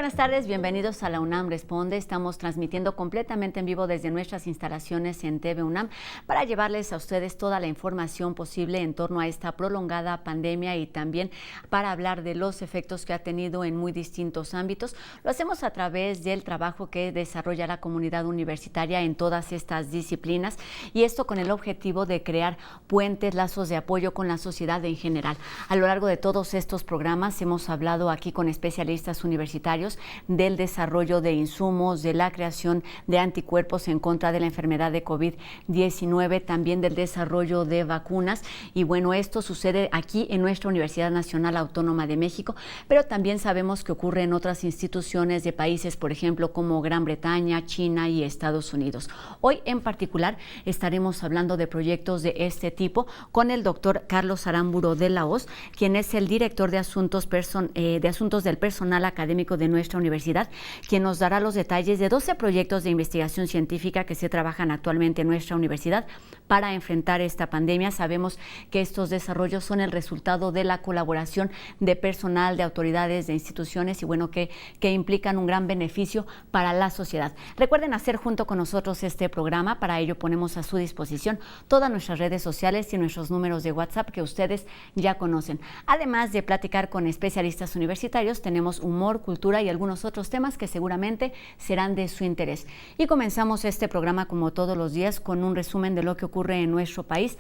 buenas tardes, bienvenidos a la UNAM Responde. Estamos transmitiendo completamente en vivo desde nuestras instalaciones en TV UNAM para llevarles a ustedes toda la información posible en torno a esta prolongada pandemia y también para hablar de los efectos que ha tenido en muy distintos ámbitos. Lo hacemos a través del trabajo que desarrolla la comunidad universitaria en todas estas disciplinas y esto con el objetivo de crear puentes, lazos de apoyo con la sociedad en general. A lo largo de todos estos programas hemos hablado aquí con especialistas universitarios del desarrollo de insumos, de la creación de anticuerpos en contra de la enfermedad de COVID-19, también del desarrollo de vacunas. Y bueno, esto sucede aquí en nuestra Universidad Nacional Autónoma de México, pero también sabemos que ocurre en otras instituciones de países, por ejemplo, como Gran Bretaña, China y Estados Unidos. Hoy en particular estaremos hablando de proyectos de este tipo con el doctor Carlos Aramburu de la Hoz, quien es el director de Asuntos del Personal Académico de nuestra universidad, quien nos dará los detalles de 12 proyectos de investigación científica que se trabajan actualmente en nuestra universidad para enfrentar esta pandemia. Sabemos que estos desarrollos son el resultado de la colaboración de personal, de autoridades, de instituciones y bueno, que implican un gran beneficio para la sociedad. Recuerden hacer junto con nosotros este programa. Para ello ponemos a su disposición todas nuestras redes sociales y nuestros números de WhatsApp que ustedes ya conocen. Además de platicar con especialistas universitarios, tenemos humor, cultura y algunos otros temas que seguramente serán de su interés. Y comenzamos este programa como todos los días con un resumen de lo que ocurre en nuestro país,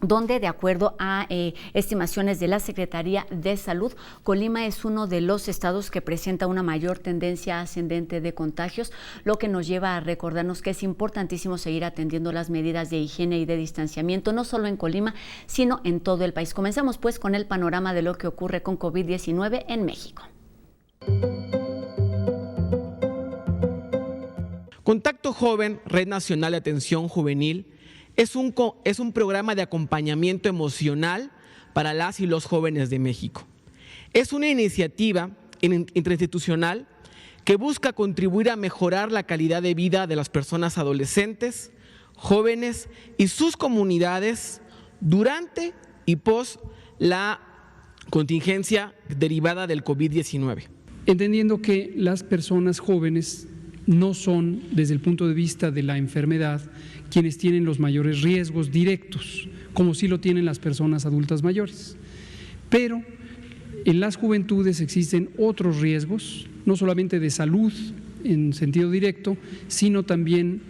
donde de acuerdo a estimaciones de la Secretaría de Salud, Colima es uno de los estados que presenta una mayor tendencia ascendente de contagios, lo que nos lleva a recordarnos que es importantísimo seguir atendiendo las medidas de higiene y de distanciamiento, no solo en Colima, sino en todo el país. Comenzamos pues con el panorama de lo que ocurre con COVID-19 en México. Contacto Joven, Red Nacional de Atención Juvenil, es un programa de acompañamiento emocional para las y los jóvenes de México. Es una iniciativa interinstitucional que busca contribuir a mejorar la calidad de vida de las personas adolescentes, jóvenes y sus comunidades durante y pos la contingencia derivada del COVID-19. Entendiendo que las personas jóvenes no son, desde el punto de vista de la enfermedad, quienes tienen los mayores riesgos directos, como sí lo tienen las personas adultas mayores. Pero en las juventudes existen otros riesgos, no solamente de salud en sentido directo, sino también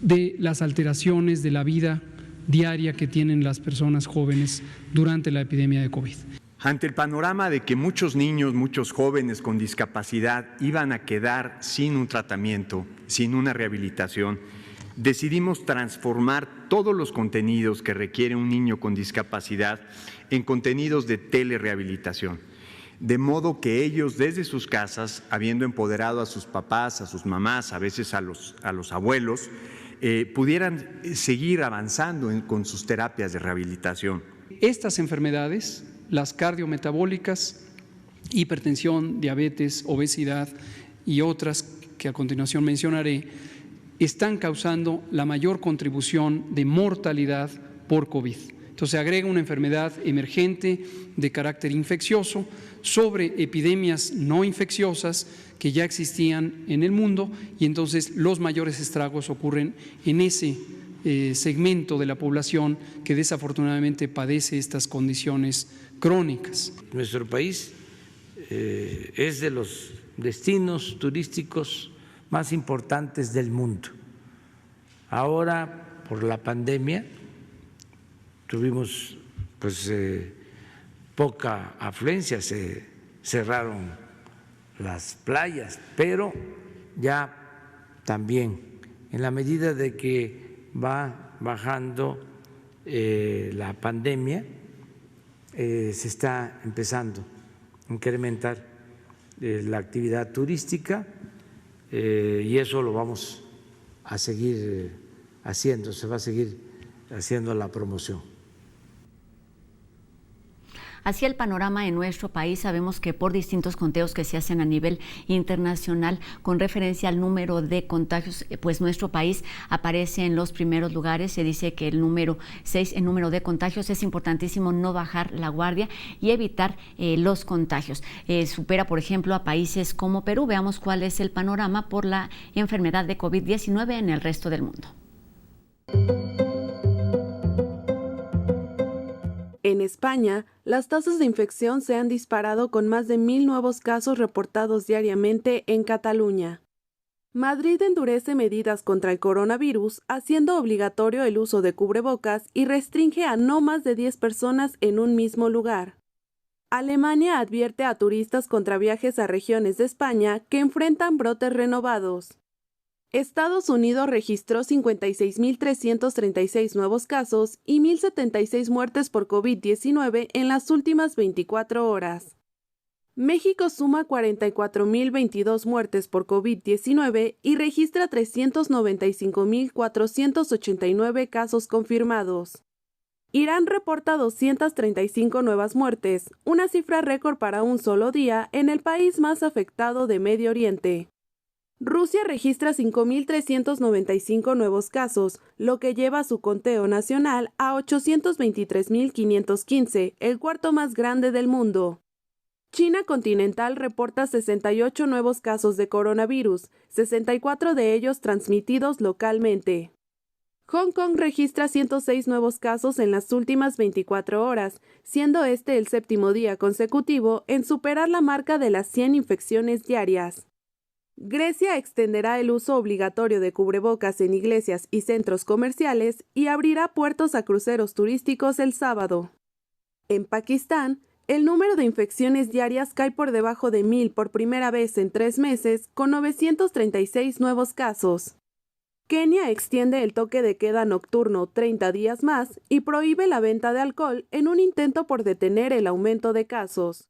de las alteraciones de la vida diaria que tienen las personas jóvenes durante la epidemia de COVID. Ante el panorama de que muchos niños, muchos jóvenes con discapacidad iban a quedar sin un tratamiento, sin una rehabilitación, decidimos transformar todos los contenidos que requiere un niño con discapacidad en contenidos de telerehabilitación, de modo que ellos desde sus casas, habiendo empoderado a sus papás, a sus mamás, a veces a los abuelos, pudieran seguir avanzando con sus terapias de rehabilitación. Estas enfermedades, las cardiometabólicas, hipertensión, diabetes, obesidad y otras que a continuación mencionaré, están causando la mayor contribución de mortalidad por COVID. Entonces se agrega una enfermedad emergente de carácter infeccioso sobre epidemias no infecciosas que ya existían en el mundo y entonces los mayores estragos ocurren en ese segmento de la población que desafortunadamente padece estas condiciones crónicas. Nuestro país es de los destinos turísticos más importantes del mundo. Ahora, por la pandemia, tuvimos poca afluencia, se cerraron las playas, pero ya también, en la medida de que va bajando la pandemia, se está empezando a incrementar la actividad turística y eso lo vamos a seguir haciendo, se va a seguir haciendo la promoción. hacia el panorama en nuestro país. Sabemos que por distintos conteos que se hacen a nivel internacional con referencia al número de contagios, pues nuestro país aparece en los primeros lugares. Se dice que el número 6 en número de contagios. Es importantísimo no bajar la guardia y evitar los contagios. Supera, por ejemplo, a países como Perú. Veamos cuál es el panorama por la enfermedad de COVID-19 en el resto del mundo. En España, las tasas de infección se han disparado con más de 1.000 nuevos casos reportados diariamente en Cataluña. Madrid endurece medidas contra el coronavirus, haciendo obligatorio el uso de cubrebocas y restringe a no más de 10 personas en un mismo lugar. Alemania advierte a turistas contra viajes a regiones de España que enfrentan brotes renovados. Estados Unidos registró 56.336 nuevos casos y 1.076 muertes por COVID-19 en las últimas 24 horas. México suma 44.022 muertes por COVID-19 y registra 395.489 casos confirmados. Irán reporta 235 nuevas muertes, una cifra récord para un solo día en el país más afectado de Medio Oriente. Rusia registra 5.395 nuevos casos, lo que lleva su conteo nacional a 823.515, el cuarto más grande del mundo. China continental reporta 68 nuevos casos de coronavirus, 64 de ellos transmitidos localmente. Hong Kong registra 106 nuevos casos en las últimas 24 horas, siendo este el séptimo día consecutivo en superar la marca de las 100 infecciones diarias. Grecia extenderá el uso obligatorio de cubrebocas en iglesias y centros comerciales y abrirá puertos a cruceros turísticos el sábado. En Pakistán, el número de infecciones diarias cae por debajo de 1.000 por primera vez en 3 meses, con 936 nuevos casos. Kenia extiende el toque de queda nocturno 30 días más y prohíbe la venta de alcohol en un intento por detener el aumento de casos.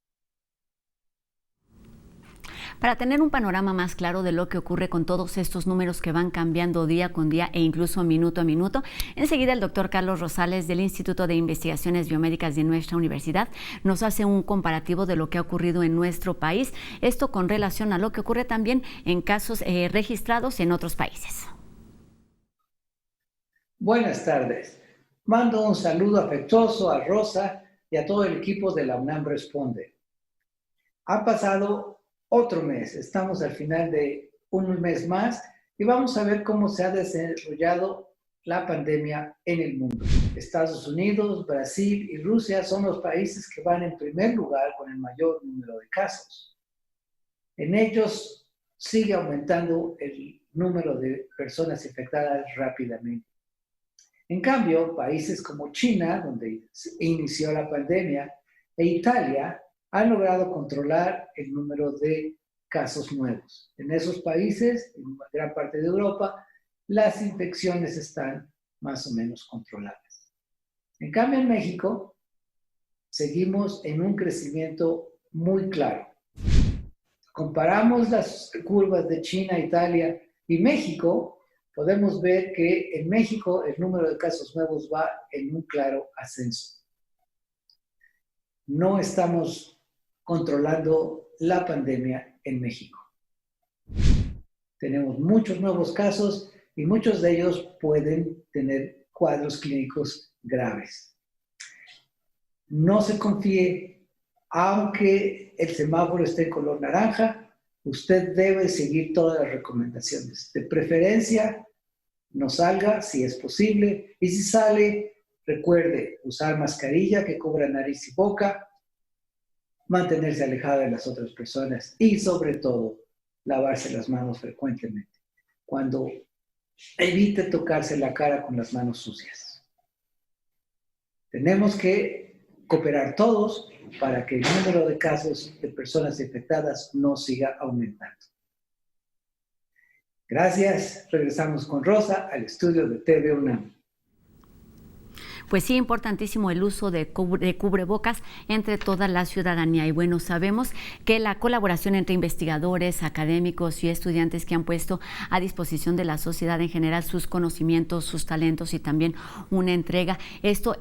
Para tener un panorama más claro de lo que ocurre con todos estos números que van cambiando día con día e incluso minuto a minuto, enseguida el doctor Carlos Rosales del Instituto de Investigaciones Biomédicas de nuestra universidad nos hace un comparativo de lo que ha ocurrido en nuestro país, esto con relación a lo que ocurre también en casos registrados en otros países. Buenas tardes. Mando un saludo afectuoso a Rosa y a todo el equipo de la UNAM Responde. Ha pasado otro mes, estamos al final de un mes más y vamos a ver cómo se ha desarrollado la pandemia en el mundo. Estados Unidos, Brasil y Rusia son los países que van en primer lugar con el mayor número de casos. En ellos sigue aumentando el número de personas infectadas rápidamente. En cambio, países como China, donde inició la pandemia, e Italia, han logrado controlar el número de casos nuevos. En esos países, en gran parte de Europa, las infecciones están más o menos controladas. En cambio, en México, seguimos en un crecimiento muy claro. Comparamos las curvas de China, Italia y México, podemos ver que en México el número de casos nuevos va en un claro ascenso. No estamos controlando la pandemia en México. Tenemos muchos nuevos casos y muchos de ellos pueden tener cuadros clínicos graves. No se confíe, aunque el semáforo esté en color naranja, usted debe seguir todas las recomendaciones. De preferencia, no salga si es posible y si sale, recuerde usar mascarilla que cubra nariz y boca, mantenerse alejada de las otras personas y sobre todo lavarse las manos frecuentemente. Cuando evite tocarse la cara con las manos sucias. Tenemos que cooperar todos para que el número de casos de personas infectadas no siga aumentando. Gracias. Regresamos con Rosa al estudio de TV UNAM. Pues sí, importantísimo el uso de cubrebocas entre toda la ciudadanía. Y bueno, sabemos que la colaboración entre investigadores, académicos y estudiantes que han puesto a disposición de la sociedad en general sus conocimientos, sus talentos y también una entrega. Esto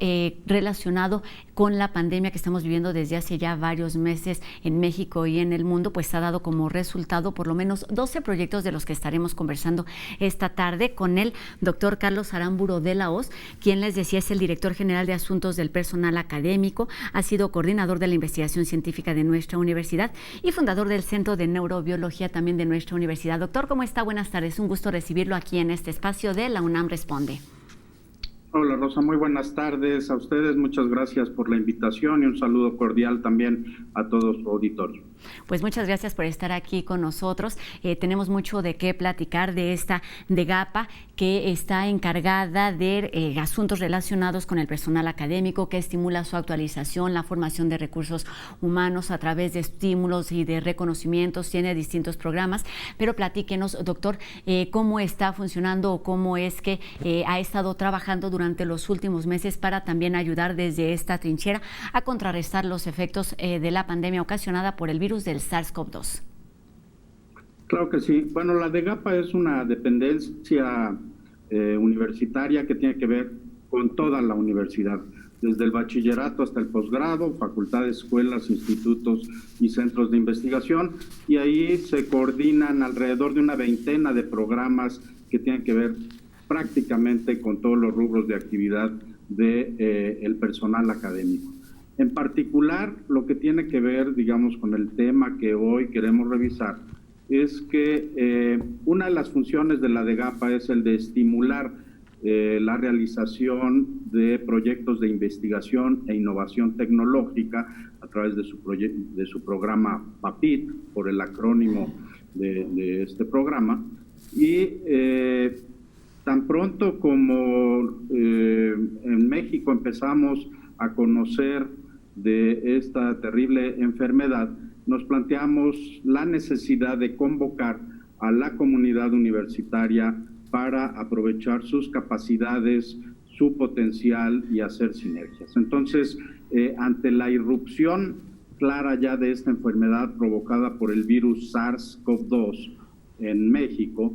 relacionado con la pandemia que estamos viviendo desde hace ya varios meses en México y en el mundo, pues ha dado como resultado por lo menos 12 proyectos de los que estaremos conversando esta tarde con el doctor Carlos Aramburu de la Hoz, quien les decía es el director general de Asuntos del Personal Académico, ha sido coordinador de la investigación científica de nuestra universidad y fundador del Centro de Neurobiología también de nuestra universidad. Doctor, ¿cómo está? Buenas tardes. Un gusto recibirlo aquí en este espacio de La UNAM Responde. Hola Rosa, muy buenas tardes a ustedes, muchas gracias por la invitación y un saludo cordial también a todo su auditorio. Pues muchas gracias por estar aquí con nosotros. Tenemos mucho de qué platicar de esta DEGAPA que está encargada de asuntos relacionados con el personal académico, que estimula su actualización, la formación de recursos humanos a través de estímulos y de reconocimientos, tiene distintos programas, pero platíquenos, doctor, cómo está funcionando o cómo es que ha estado trabajando durante los últimos meses para también ayudar desde esta trinchera a contrarrestar los efectos de la pandemia ocasionada por el virus del SARS-CoV-2. Claro que sí. Bueno, la DEGAPA es una dependencia universitaria que tiene que ver con toda la universidad, desde el bachillerato hasta el posgrado, facultades, escuelas, institutos y centros de investigación, y ahí se coordinan alrededor de una veintena de programas que tienen que ver prácticamente con todos los rubros de actividad del personal académico. En particular, lo que tiene que ver, digamos, con el tema que hoy queremos revisar es que una de las funciones de la DEGAPA es el de estimular la realización de proyectos de investigación e innovación tecnológica a través de su programa PAPIT, por el acrónimo de este programa, y tan pronto como en México empezamos a conocer de esta terrible enfermedad, nos planteamos la necesidad de convocar a la comunidad universitaria para aprovechar sus capacidades, su potencial y hacer sinergias. Entonces, ante la irrupción clara ya de esta enfermedad provocada por el virus SARS-CoV-2 en México,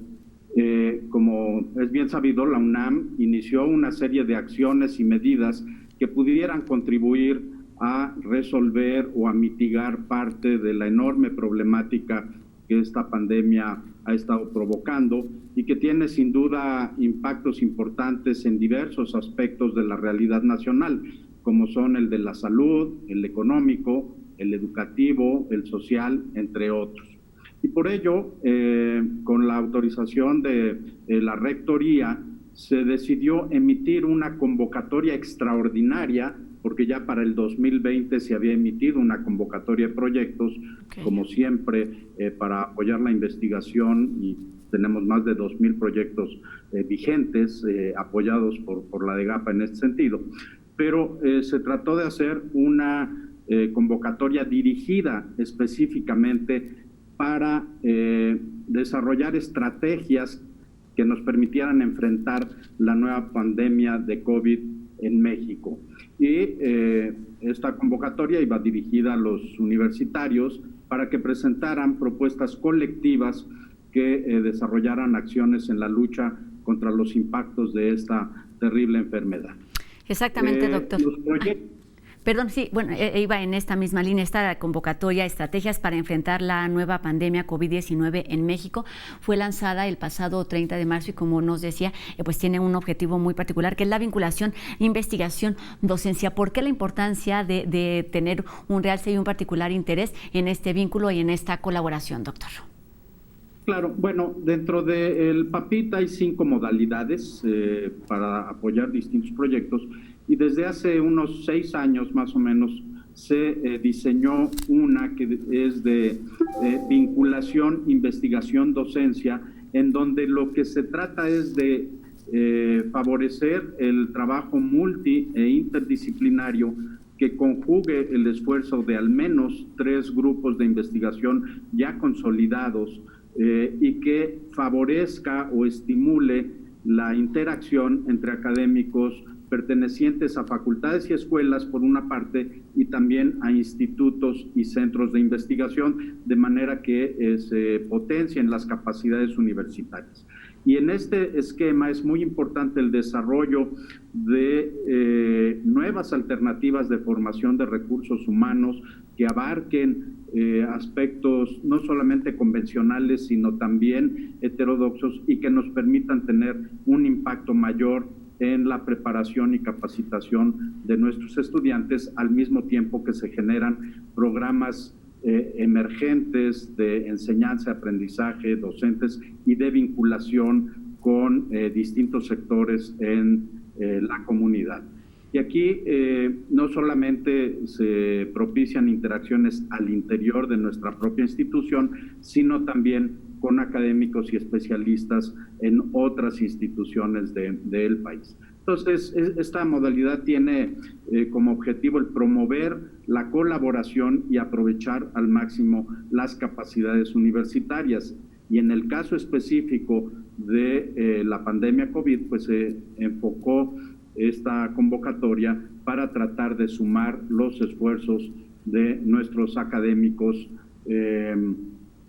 como es bien sabido, la UNAM inició una serie de acciones y medidas que pudieran contribuir a resolver o a mitigar parte de la enorme problemática que esta pandemia ha estado provocando y que tiene sin duda impactos importantes en diversos aspectos de la realidad nacional, como son el de la salud, el económico, el educativo, el social, entre otros. Y por ello, con la autorización de la Rectoría, se decidió emitir una convocatoria extraordinaria, porque ya para el 2020 se había emitido una convocatoria de proyectos, como siempre, para apoyar la investigación, y tenemos más de 2,000 proyectos vigentes, apoyados por la DEGAPA en este sentido. Pero se trató de hacer una convocatoria dirigida específicamente para desarrollar estrategias que nos permitieran enfrentar la nueva pandemia de COVID en México. Y esta convocatoria iba dirigida a los universitarios para que presentaran propuestas colectivas que desarrollaran acciones en la lucha contra los impactos de esta terrible enfermedad. Exactamente, doctor. Perdón, sí, bueno, iba en esta misma línea, esta convocatoria, estrategias para enfrentar la nueva pandemia COVID-19 en México, fue lanzada el pasado 30 de marzo y como nos decía, pues tiene un objetivo muy particular, que es la vinculación, investigación, docencia. ¿Por qué la importancia de tener un realce y un particular interés en este vínculo y en esta colaboración, doctor? Claro, bueno, dentro del PAPIT hay 5 modalidades para apoyar distintos proyectos, y desde hace unos 6 años más o menos se diseñó una que es de vinculación, investigación, docencia, en donde lo que se trata es de favorecer el trabajo multi e interdisciplinario que conjugue el esfuerzo de al menos 3 grupos de investigación ya consolidados y que favorezca o estimule la interacción entre académicos, pertenecientes a facultades y escuelas por una parte y también a institutos y centros de investigación, de manera que se potencien las capacidades universitarias. Y en este esquema es muy importante el desarrollo de nuevas alternativas de formación de recursos humanos que abarquen aspectos no solamente convencionales, sino también heterodoxos y que nos permitan tener un impacto mayor en la preparación y capacitación de nuestros estudiantes, al mismo tiempo que se generan programas emergentes de enseñanza, aprendizaje, docentes y de vinculación con distintos sectores en la comunidad. Y aquí no solamente se propician interacciones al interior de nuestra propia institución, sino también con académicos y especialistas en otras instituciones del país. Entonces, esta modalidad tiene como objetivo el promover la colaboración y aprovechar al máximo las capacidades universitarias. Y en el caso específico de la pandemia COVID, pues se enfocó esta convocatoria para tratar de sumar los esfuerzos de nuestros académicos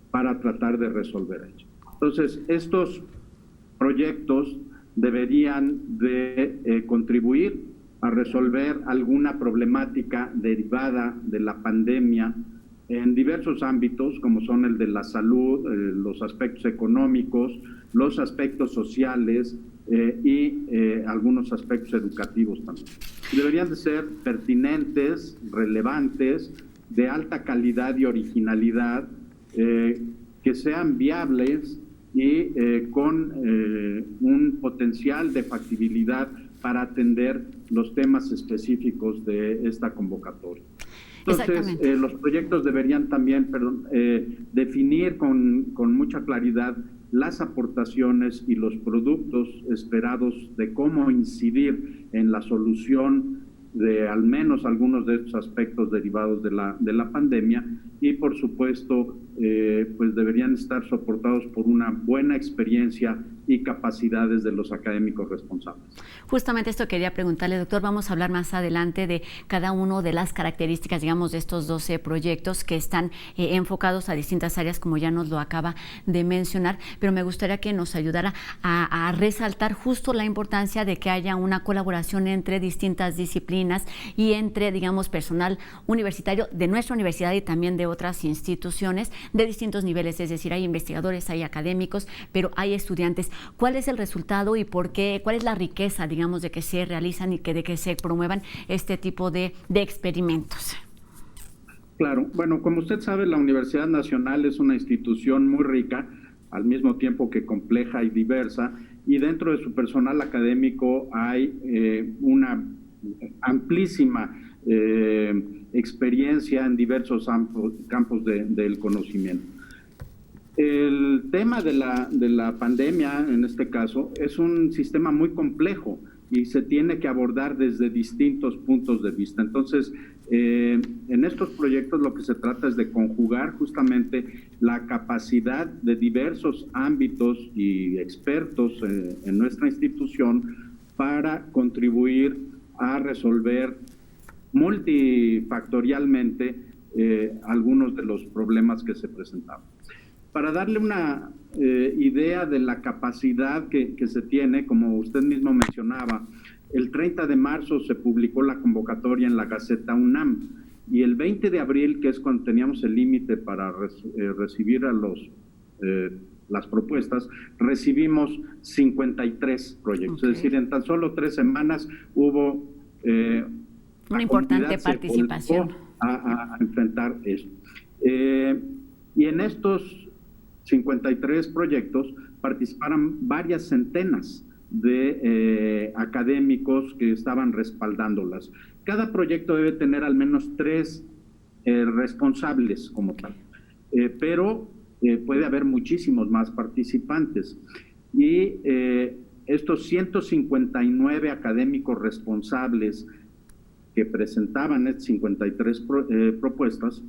para tratar de resolver ello. Entonces, estos proyectos deberían de contribuir a resolver alguna problemática derivada de la pandemia en diversos ámbitos, como son el de la salud, los aspectos económicos, los aspectos sociales y algunos aspectos educativos también. Deberían de ser pertinentes, relevantes, de alta calidad y originalidad, que sean viables y con un potencial de factibilidad para atender los temas específicos de esta convocatoria. Entonces, los proyectos deberían también definir con mucha claridad las aportaciones y los productos esperados de cómo incidir en la solución de al menos algunos de estos aspectos derivados de la pandemia y, por supuesto, pues deberían estar soportados por una buena experiencia y capacidades de los académicos responsables. Justamente esto quería preguntarle, doctor. Vamos a hablar más adelante de cada uno de las características, digamos, de estos 12 proyectos que están enfocados a distintas áreas, como ya nos lo acaba de mencionar, pero me gustaría que nos ayudara a resaltar justo la importancia de que haya una colaboración entre distintas disciplinas y entre, digamos, personal universitario de nuestra universidad y también de otras instituciones de distintos niveles, es decir, hay investigadores, hay académicos, pero hay estudiantes. ¿Cuál es el resultado y por qué? ¿Cuál es la riqueza, digamos, de que se realizan y de que se promuevan este tipo de experimentos? Claro, bueno, como usted sabe, la Universidad Nacional es una institución muy rica, al mismo tiempo que compleja y diversa, y dentro de su personal académico hay una amplísima experiencia en diversos campos del conocimiento. El tema de la pandemia, en este caso, es un sistema muy complejo y se tiene que abordar desde distintos puntos de vista. Entonces, en estos proyectos lo que se trata es de conjugar justamente la capacidad de diversos ámbitos y expertos en nuestra institución para contribuir a resolver multifactorialmente algunos de los problemas que se presentaban. Para darle una idea de la capacidad que se tiene, como usted mismo mencionaba, el 30 de marzo se publicó la convocatoria en la Gaceta UNAM y el 20 de abril, que es cuando teníamos el límite para recibir a las propuestas, recibimos 53 proyectos. Okay. Es decir, en tan solo 3 semanas hubo una importante participación a enfrentar esto. Y en estos 53 proyectos participaron varias centenas de académicos que estaban respaldándolas. Cada proyecto debe tener al menos 3 responsables como tal, pero puede haber muchísimos más participantes. Y estos 159 académicos responsables que presentaban estas 53 propuestas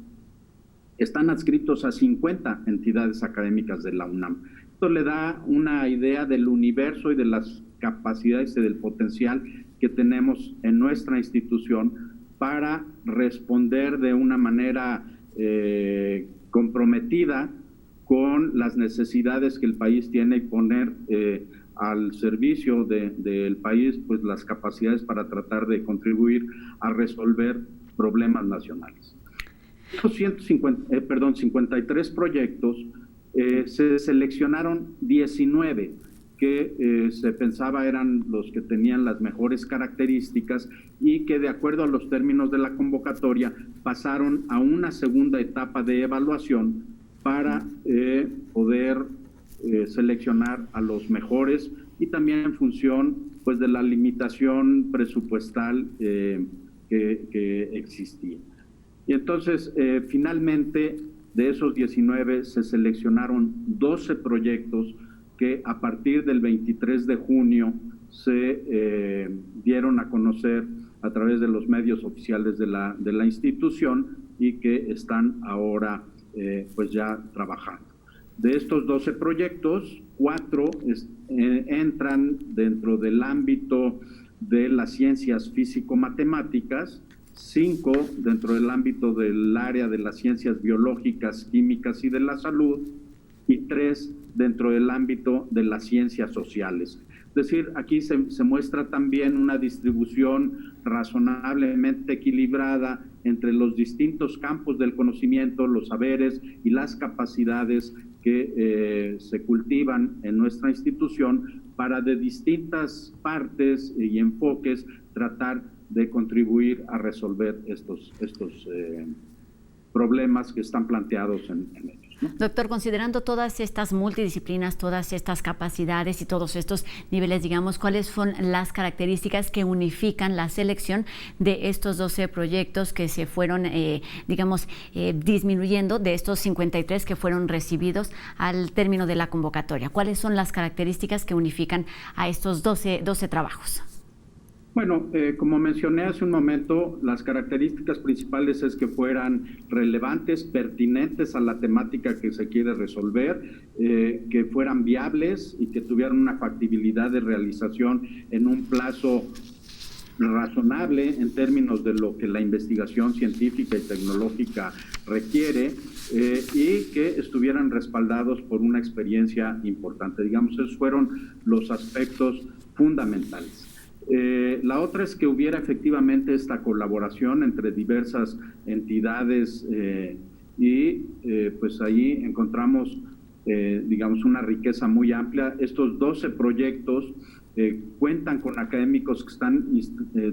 están adscritos a 50 entidades académicas de la UNAM. Esto le da una idea del universo y de las capacidades y del potencial que tenemos en nuestra institución para responder de una manera comprometida con las necesidades que el país tiene y poner al servicio del país pues las capacidades para tratar de contribuir a resolver problemas nacionales. Estos 53 proyectos, se seleccionaron 19 que se pensaba eran los que tenían las mejores características y que de acuerdo a los términos de la convocatoria pasaron a una segunda etapa de evaluación para poder seleccionar a los mejores y también en función pues de la limitación presupuestal que existía. Y entonces finalmente de esos 19 se seleccionaron 12 proyectos que a partir del 23 de junio se dieron a conocer a través de los medios oficiales de la institución y que están ahora pues ya trabajando. De estos 12 proyectos, 4 entran dentro del ámbito de las ciencias físico-matemáticas, 5 dentro del ámbito del área de las ciencias biológicas, químicas y de la salud, y 3 dentro del ámbito de las ciencias sociales. Es decir, aquí se muestra también una distribución razonablemente equilibrada entre los distintos campos del conocimiento, los saberes y las capacidades que se cultivan en nuestra institución para de distintas partes y enfoques tratar de contribuir a resolver estos problemas que están planteados en ellos, ¿no? Doctor, considerando todas estas multidisciplinas, todas estas capacidades y todos estos niveles, digamos, ¿cuáles son las características que unifican la selección de estos 12 proyectos que se fueron, disminuyendo de estos 53 que fueron recibidos al término de la convocatoria? ¿Cuáles son las características que unifican a estos 12 trabajos? Bueno, como mencioné hace un momento, las características principales es que fueran relevantes, pertinentes a la temática que se quiere resolver, que fueran viables y que tuvieran una factibilidad de realización en un plazo razonable en términos de lo que la investigación científica y tecnológica requiere y que estuvieran respaldados por una experiencia importante. Digamos, esos fueron los aspectos fundamentales. La otra es que hubiera efectivamente esta colaboración entre diversas entidades y pues ahí encontramos, digamos, una riqueza muy amplia. Estos 12 proyectos cuentan con académicos que están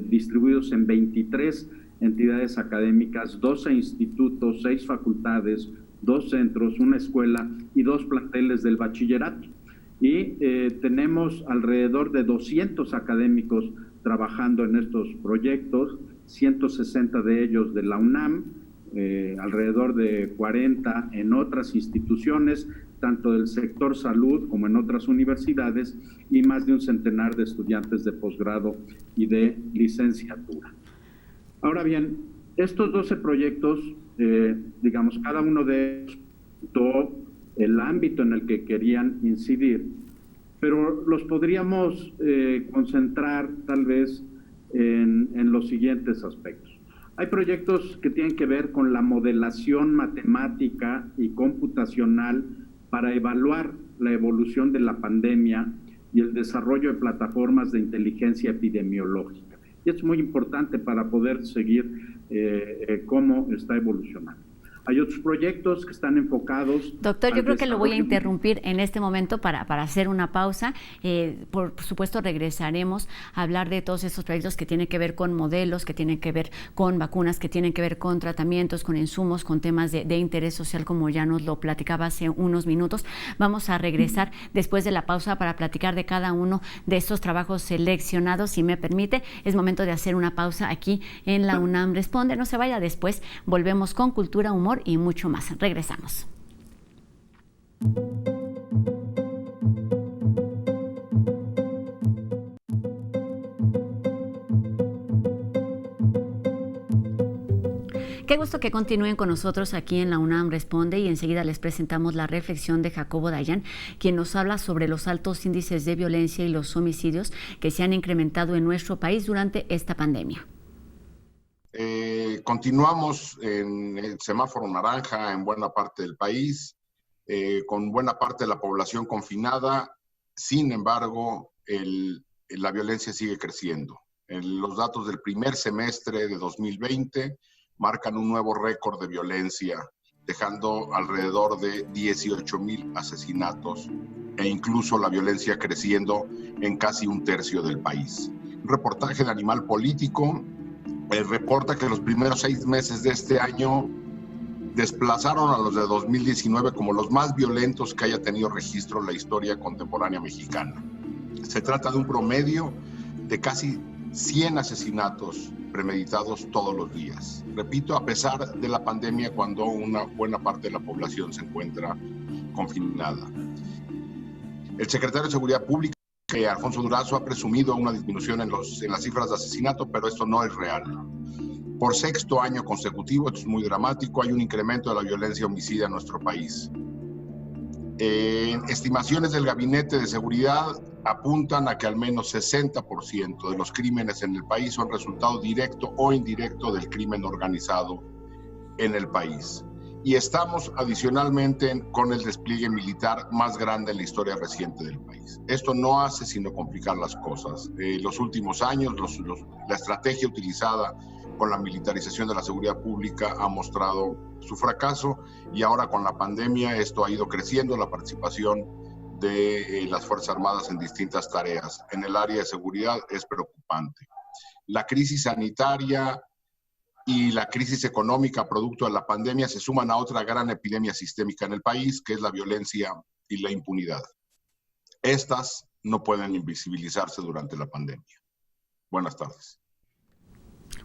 distribuidos en 23 entidades académicas, 12 institutos, 6 facultades, 2 centros, una escuela y 2 planteles del bachillerato. Y tenemos alrededor de 200 académicos trabajando en estos proyectos, 160 de ellos de la UNAM, alrededor de 40 en otras instituciones, tanto del sector salud como en otras universidades, y más de un centenar de estudiantes de posgrado y de licenciatura. Ahora bien, estos 12 proyectos, digamos, cada uno de ellos el ámbito en el que querían incidir, pero los podríamos concentrar tal vez en los siguientes aspectos. Hay proyectos que tienen que ver con la modelación matemática y computacional para evaluar la evolución de la pandemia y el desarrollo de plataformas de inteligencia epidemiológica. Y es muy importante para poder seguir cómo está evolucionando. Hay otros proyectos que están enfocados... Doctor, yo creo que lo voy a interrumpir en este momento para hacer una pausa. Por supuesto, regresaremos a hablar de todos esos proyectos que tienen que ver con modelos, que tienen que ver con vacunas, que tienen que ver con tratamientos, con insumos, con temas de interés social, como ya nos lo platicaba hace unos minutos. Vamos a regresar después de la pausa para platicar de cada uno de estos trabajos seleccionados. Si me permite, es momento de hacer una pausa aquí en la UNAM Responde. No se vaya, después volvemos con Cultura, Humor y mucho más. Regresamos. Qué gusto que continúen con nosotros aquí en la UNAM Responde y enseguida les presentamos la reflexión de Jacobo Dayan, quien nos habla sobre los altos índices de violencia y los homicidios que se han incrementado en nuestro país durante esta pandemia. Continuamos en el semáforo naranja en buena parte del país, con buena parte de la población confinada. Sin embargo, la violencia sigue creciendo. Los datos del primer semestre de 2020 marcan un nuevo récord de violencia, dejando alrededor de 18,000 asesinatos e incluso la violencia creciendo en casi un tercio del país. Un reportaje de Animal Político reporta que los primeros 6 meses de este año desplazaron a los de 2019 como los más violentos que haya tenido registro en la historia contemporánea mexicana. Se trata de un promedio de casi 100 asesinatos premeditados todos los días. Repito, a pesar de la pandemia, cuando una buena parte de la población se encuentra confinada. El secretario de Seguridad Pública, Alfonso Durazo, ha presumido una disminución en las cifras de asesinato, pero esto no es real. Por 6º año consecutivo, esto es muy dramático, hay un incremento de la violencia homicida en nuestro país. Estimaciones del Gabinete de Seguridad apuntan a que al menos 60% de los crímenes en el país son resultado directo o indirecto del crimen organizado en el país. Y estamos adicionalmente con el despliegue militar más grande en la historia reciente del país. Esto no hace sino complicar las cosas. Los últimos años, la estrategia utilizada con la militarización de la seguridad pública ha mostrado su fracaso y ahora con la pandemia esto ha ido creciendo, la participación de las Fuerzas Armadas en distintas tareas. En el área de seguridad es preocupante. La crisis sanitaria y la crisis económica producto de la pandemia se suman a otra gran epidemia sistémica en el país, que es la violencia y la impunidad. Estas no pueden invisibilizarse durante la pandemia. Buenas tardes.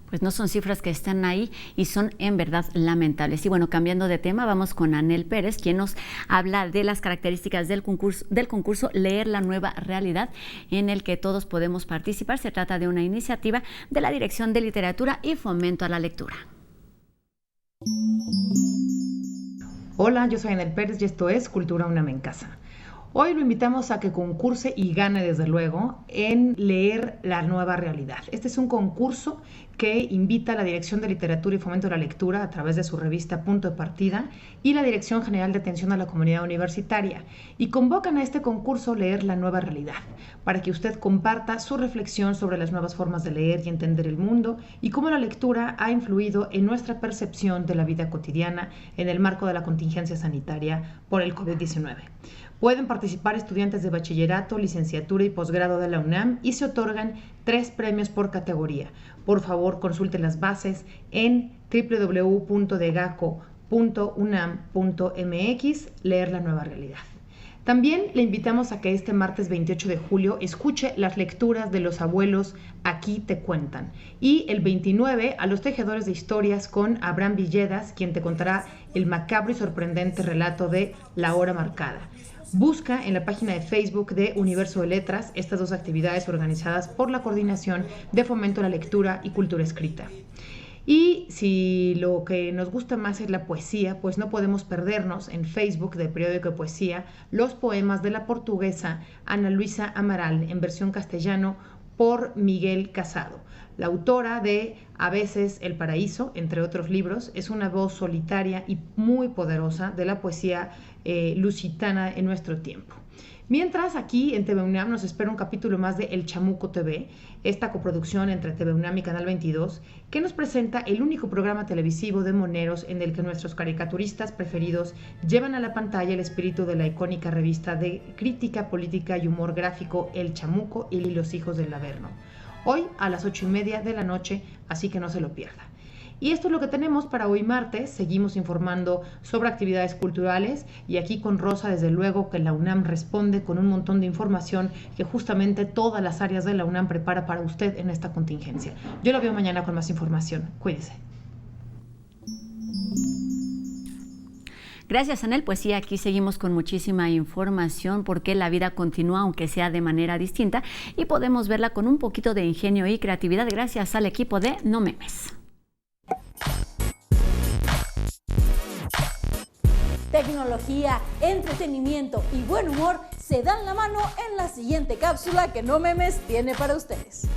Pues no son cifras que están ahí y son en verdad lamentables. Y bueno, cambiando de tema, vamos con Anel Pérez, quien nos habla de las características del concurso Leer la Nueva Realidad, en el que todos podemos participar. Se trata de una iniciativa de la Dirección de Literatura y Fomento a la Lectura. Hola, yo soy Anel Pérez y esto es Cultura UNAM en Casa. Hoy lo invitamos a que concurse y gane, desde luego, en Leer la Nueva Realidad. Este es un concurso que invita a la Dirección de Literatura y Fomento a la Lectura a través de su revista Punto de Partida y la Dirección General de Atención a la Comunidad Universitaria, y convocan a este concurso Leer la Nueva Realidad, para que usted comparta su reflexión sobre las nuevas formas de leer y entender el mundo y cómo la lectura ha influido en nuestra percepción de la vida cotidiana en el marco de la contingencia sanitaria por el COVID-19. Pueden participar estudiantes de bachillerato, licenciatura y posgrado de la UNAM y se otorgan 3 premios por categoría. Por favor, consulte las bases en www.degaco.unam.mx, Leer la Nueva Realidad. También le invitamos a que este martes 28 de julio escuche las lecturas de los abuelos Aquí te cuentan. Y el 29 a los tejedores de historias con Abraham Villedas, quien te contará el macabro y sorprendente relato de La Hora Marcada. Busca en la página de Facebook de Universo de Letras estas 2 actividades organizadas por la Coordinación de Fomento a la Lectura y Cultura Escrita. Y si lo que nos gusta más es la poesía, pues no podemos perdernos en Facebook del periódico de poesía los poemas de la portuguesa Ana Luisa Amaral en versión castellano por Miguel Casado. La autora de A veces el paraíso, entre otros libros, es una voz solitaria y muy poderosa de la poesía lusitana en nuestro tiempo. Mientras, aquí en TV UNAM nos espera un capítulo más de El Chamuco TV, esta coproducción entre TV UNAM y Canal 22, que nos presenta el único programa televisivo de moneros en el que nuestros caricaturistas preferidos llevan a la pantalla el espíritu de la icónica revista de crítica política y humor gráfico El Chamuco y Los Hijos del Averno. Hoy a las 8:30 de la noche, así que no se lo pierda. Y esto es lo que tenemos para hoy martes. Seguimos informando sobre actividades culturales y aquí con Rosa, desde luego que la UNAM responde con un montón de información que justamente todas las áreas de la UNAM prepara para usted en esta contingencia. Yo lo veo mañana con más información. Cuídese. Gracias, Anel. Pues sí, aquí seguimos con muchísima información porque la vida continúa, aunque sea de manera distinta, y podemos verla con un poquito de ingenio y creatividad gracias al equipo de No Memes. tecnología, entretenimiento y buen humor se dan la mano en la siguiente cápsula que No Memes tiene para ustedes.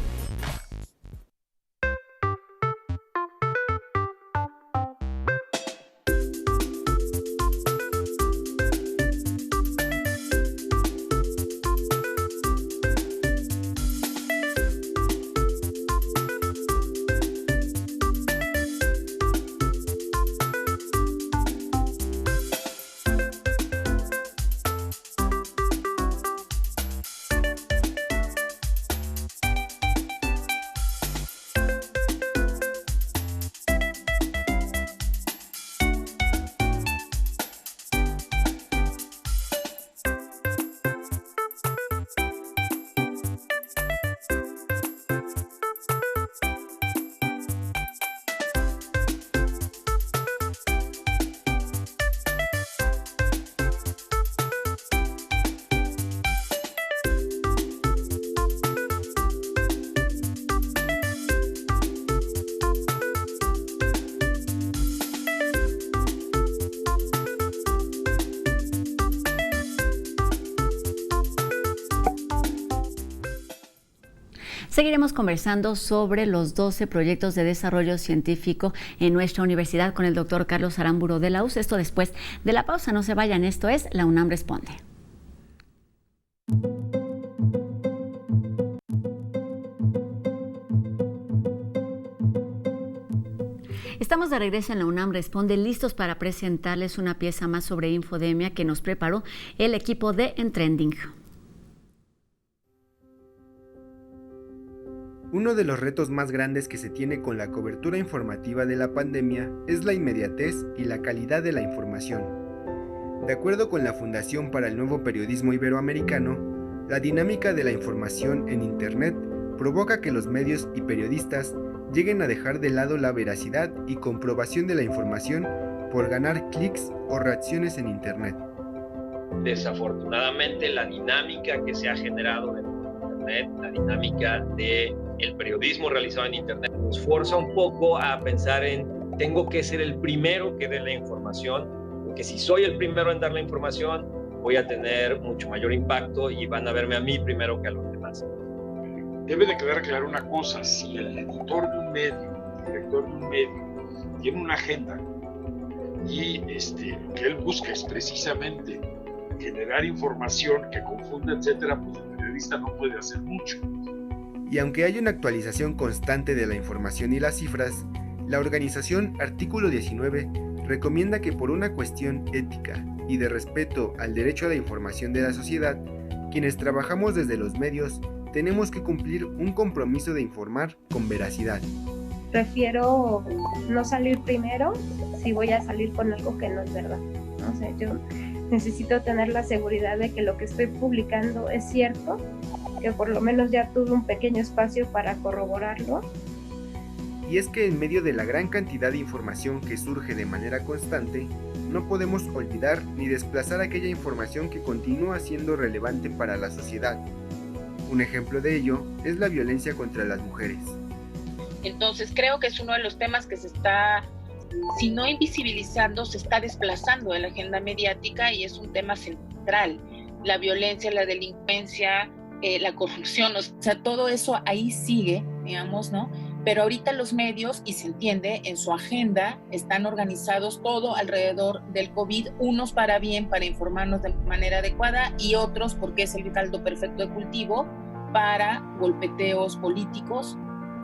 Seguiremos conversando sobre los 12 proyectos de desarrollo científico en nuestra universidad con el doctor Carlos Aramburu de la UZ. Esto después de la pausa. No se vayan, esto es La UNAM Responde. Estamos de regreso en La UNAM Responde, listos para presentarles una pieza más sobre infodemia que nos preparó el equipo de Entrending. Uno de los retos más grandes que se tiene con la cobertura informativa de la pandemia es la inmediatez y la calidad de la información. De acuerdo con la Fundación para el Nuevo Periodismo Iberoamericano, la dinámica de la información en Internet provoca que los medios y periodistas lleguen a dejar de lado la veracidad y comprobación de la información por ganar clics o reacciones en Internet. Desafortunadamente, la dinámica que se ha generado en Internet, la dinámica del periodismo realizado en Internet, nos fuerza un poco a pensar en tengo que ser el primero que dé la información, porque si soy el primero en dar la información, voy a tener mucho mayor impacto y van a verme a mí primero que a los demás. Debe de quedar clara una cosa: si el editor de un medio, el director de un medio, tiene una agenda y lo que él busca es precisamente generar información que confunda, etcétera, pues el periodista no puede hacer mucho. Y aunque hay una actualización constante de la información y las cifras, la organización Artículo 19 recomienda que por una cuestión ética y de respeto al derecho a la información de la sociedad, quienes trabajamos desde los medios tenemos que cumplir un compromiso de informar con veracidad. Prefiero no salir primero si voy a salir con algo que no es verdad, ¿no? O sea, yo necesito tener la seguridad de que lo que estoy publicando es cierto, que por lo menos ya tuve un pequeño espacio para corroborarlo. Y es que en medio de la gran cantidad de información que surge de manera constante, no podemos olvidar ni desplazar aquella información que continúa siendo relevante para la sociedad. Un ejemplo de ello es la violencia contra las mujeres. Entonces creo que es uno de los temas que se está, si no invisibilizando, se está desplazando de la agenda mediática y es un tema central. La violencia, la delincuencia, la corrupción, o sea, todo eso ahí sigue, digamos, ¿no? Pero ahorita los medios, y se entiende, en su agenda están organizados todo alrededor del COVID, unos para bien, para informarnos de manera adecuada, y otros porque es el caldo perfecto de cultivo para golpeteos políticos.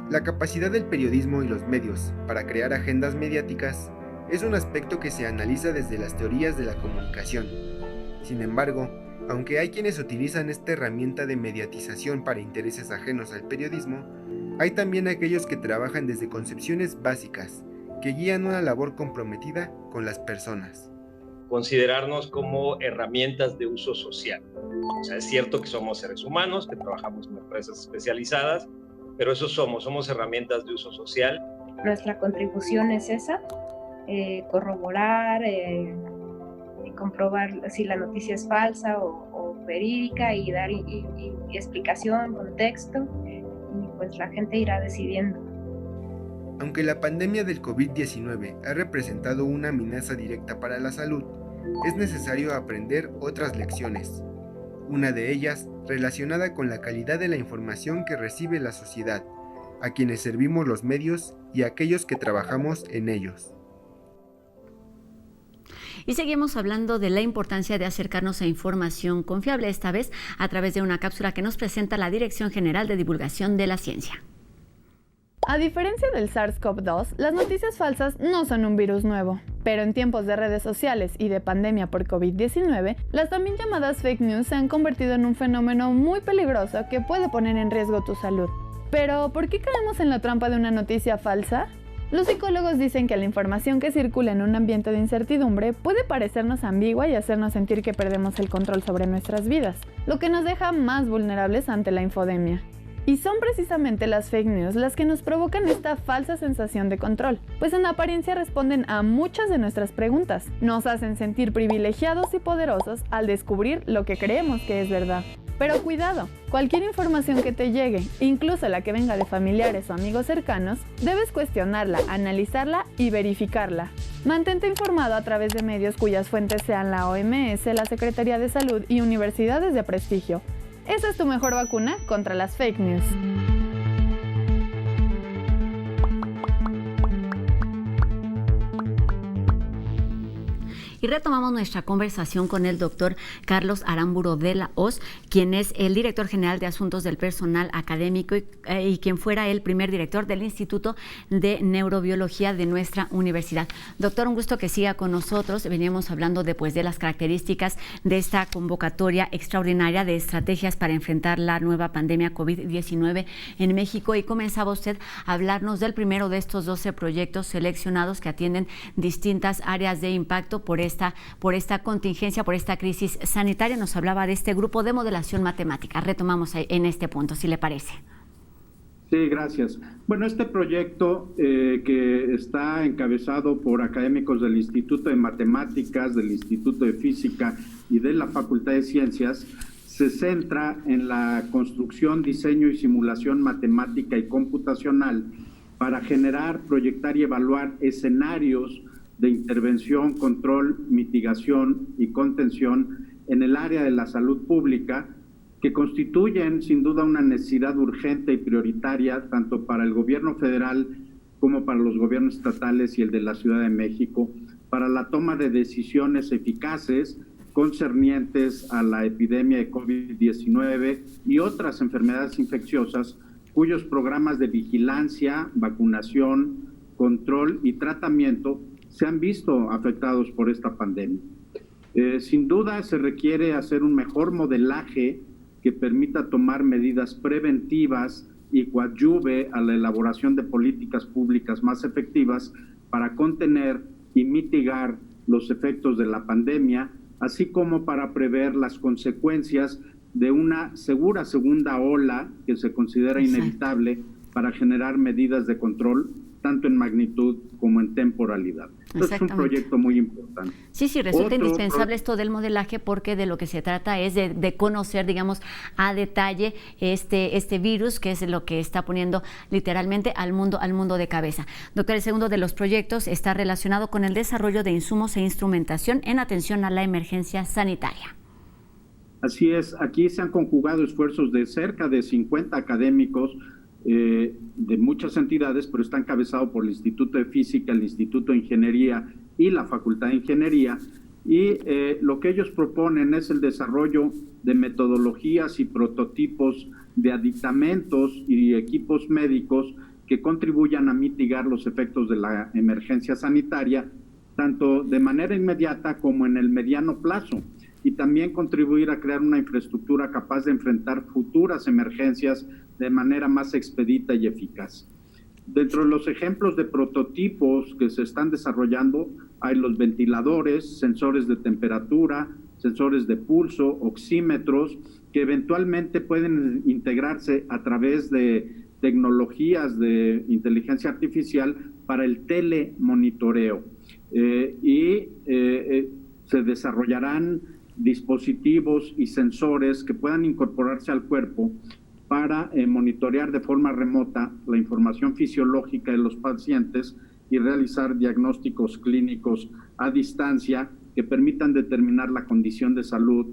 La capacidad del periodismo y los medios para crear agendas mediáticas es un aspecto que se analiza desde las teorías de la comunicación. Sin embargo, aunque hay quienes utilizan esta herramienta de mediatización para intereses ajenos al periodismo, hay también aquellos que trabajan desde concepciones básicas, que guían una labor comprometida con las personas. Considerarnos como herramientas de uso social. O sea, es cierto que somos seres humanos, que trabajamos en empresas especializadas, pero eso somos herramientas de uso social. Nuestra contribución es esa, corroborar, comprobar si la noticia es falsa o verídica y dar y explicación, contexto, y pues la gente irá decidiendo. Aunque la pandemia del COVID-19 ha representado una amenaza directa para la salud, es necesario aprender otras lecciones. Una de ellas relacionada con la calidad de la información que recibe la sociedad, a quienes servimos los medios y a aquellos que trabajamos en ellos. Y seguimos hablando de la importancia de acercarnos a información confiable, esta vez a través de una cápsula que nos presenta la Dirección General de Divulgación de la Ciencia. A diferencia del SARS-CoV-2, las noticias falsas no son un virus nuevo. Pero en tiempos de redes sociales y de pandemia por COVID-19, las también llamadas fake news se han convertido en un fenómeno muy peligroso que puede poner en riesgo tu salud. Pero, ¿por qué caemos en la trampa de una noticia falsa? Los psicólogos dicen que la información que circula en un ambiente de incertidumbre puede parecernos ambigua y hacernos sentir que perdemos el control sobre nuestras vidas, lo que nos deja más vulnerables ante la infodemia. Y son precisamente las fake news las que nos provocan esta falsa sensación de control, pues en apariencia responden a muchas de nuestras preguntas, nos hacen sentir privilegiados y poderosos al descubrir lo que creemos que es verdad. Pero cuidado, cualquier información que te llegue, incluso la que venga de familiares o amigos cercanos, debes cuestionarla, analizarla y verificarla. Mantente informado a través de medios cuyas fuentes sean la OMS, la Secretaría de Salud y universidades de prestigio. Esa es tu mejor vacuna contra las fake news. Y retomamos nuestra conversación con el doctor Carlos Aramburu de la Hoz, quien es el director general de Asuntos del Personal Académico y quien fuera el primer director del Instituto de Neurobiología de nuestra universidad. Doctor, un gusto que siga con nosotros. Veníamos hablando de las características de esta convocatoria extraordinaria de estrategias para enfrentar la nueva pandemia COVID-19 en México, y comenzaba usted a hablarnos del primero de estos 12 proyectos seleccionados que atienden distintas áreas de impacto por esta contingencia, por esta crisis sanitaria. Nos hablaba de este grupo de modelación matemática. Retomamos en este punto, si le parece. Sí, gracias. Bueno, este proyecto que está encabezado por académicos del Instituto de Matemáticas, del Instituto de Física y de la Facultad de Ciencias, se centra en la construcción, diseño y simulación matemática y computacional para generar, proyectar y evaluar escenarios de intervención, control, mitigación y contención en el área de la salud pública, que constituyen sin duda una necesidad urgente y prioritaria tanto para el gobierno federal como para los gobiernos estatales y el de la Ciudad de México, para la toma de decisiones eficaces concernientes a la epidemia de COVID-19 y otras enfermedades infecciosas, cuyos programas de vigilancia, vacunación, control y tratamiento se han visto afectados por esta pandemia. Sin duda se requiere hacer un mejor modelaje que permita tomar medidas preventivas y coadyuve a la elaboración de políticas públicas más efectivas para contener y mitigar los efectos de la pandemia, así como para prever las consecuencias de una segura segunda ola que se considera inevitable para generar medidas de control tanto en magnitud como en temporalidad. Entonces es un proyecto muy importante. Sí, resulta indispensable esto del modelaje, porque de lo que se trata es de conocer, digamos, a detalle este virus, que es lo que está poniendo literalmente al mundo de cabeza. Doctor, el segundo de los proyectos está relacionado con el desarrollo de insumos e instrumentación en atención a la emergencia sanitaria. Así es, aquí se han conjugado esfuerzos de cerca de 50 académicos de muchas entidades, pero está encabezado por el Instituto de Física, el Instituto de Ingeniería y la Facultad de Ingeniería, y lo que ellos proponen es el desarrollo de metodologías y prototipos de aditamentos y equipos médicos que contribuyan a mitigar los efectos de la emergencia sanitaria, tanto de manera inmediata como en el mediano plazo, y también contribuir a crear una infraestructura capaz de enfrentar futuras emergencias de manera más expedita y eficaz. Dentro de los ejemplos de prototipos que se están desarrollando hay los ventiladores, sensores de temperatura, sensores de pulso, oxímetros, que eventualmente pueden integrarse a través de tecnologías de inteligencia artificial para el telemonitoreo. Se desarrollarán dispositivos y sensores que puedan incorporarse al cuerpo para monitorear de forma remota la información fisiológica de los pacientes y realizar diagnósticos clínicos a distancia que permitan determinar la condición de salud